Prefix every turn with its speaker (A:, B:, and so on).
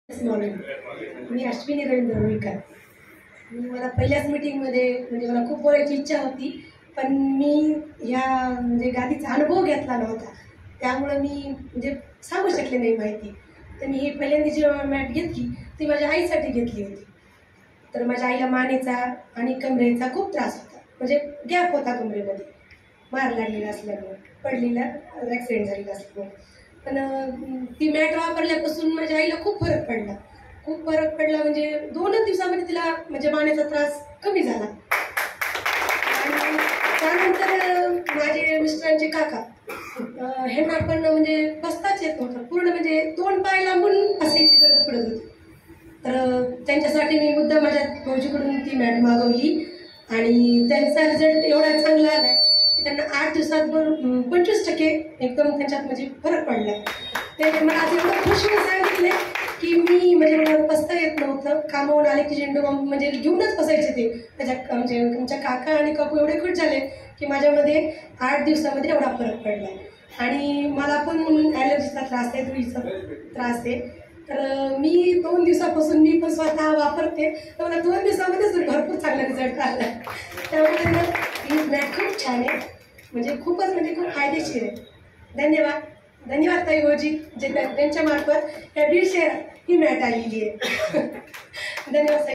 A: Morning. मी अश्विनी रवींद्र रुईकर. मला पहिल्याच मीटिंगमध्ये म्हणजे मला खूप बोलायची इच्छा होती, पण मी ह्या म्हणजे गादीचा अनुभव घेतला नव्हता, त्यामुळं मी म्हणजे सांगू शकले नाही माहिती. तर मी ही पहिल्यांदा जी मॅट घेतली ती माझ्या आईसाठी घेतली होती. तर माझ्या आईला मानेचा आणि कमरेचा खूप त्रास होता, म्हणजे गॅप होता कमरेमध्ये, मार लागलेला असल्यामुळे, पडलेला ॲक्सिडेंट झालेला असल्यामुळे. पण ती मॅट वापरल्यापासून माझ्या आईला खूप फरक पडला. म्हणजे 2च दिवसामध्ये तिला म्हणजे मानेचा त्रास कमी झाला. आणि त्यानंतर माझे मिस्टरांचे काका ह्यांना पण म्हणजे बसताच येत नव्हतं, पूर्ण म्हणजे 2 पाय लांबून असायची गरज पडत होती. तर त्यांच्यासाठी मी मुद्दा माझ्या भाऊजीकडून ती मॅट मागवली आणि त्यांचा रिझल्ट एवढा चांगला आला की त्यांना 8 दिवसात 25% एकदम त्यांच्यात म्हणजे फरक पडला. ते मला आज एवढं खुश होऊन सांगितले की मी म्हणजे मला बसता येत नव्हतं, कामावून आले की झेंडू म्हणजे घेऊनच बसायचे ते. त्याच्या म्हणजे तुमच्या काका आणि काकू एवढे खुश झाले की माझ्यामध्ये 8 दिवसामध्ये एवढा फरक पडला. आणि मला पण ॲलर्जीचा त्रास आहे, धुळीचा त्रास आहे. तर मी 2 दिवसापासून मी पण स्वतः वापरते, तर मला 2 दिवसामध्येच भरपूर चांगला रिझल्ट आला. त्यामुळे ही मॅट खूप छान आहे, म्हणजे खूपच म्हणजे खूप फायदेशीर आहे. धन्यवाद ताई भाऊजी, जे त्यांच्या मार्फत या 150 ही मॅट आलेली आहे. धन्यवाद.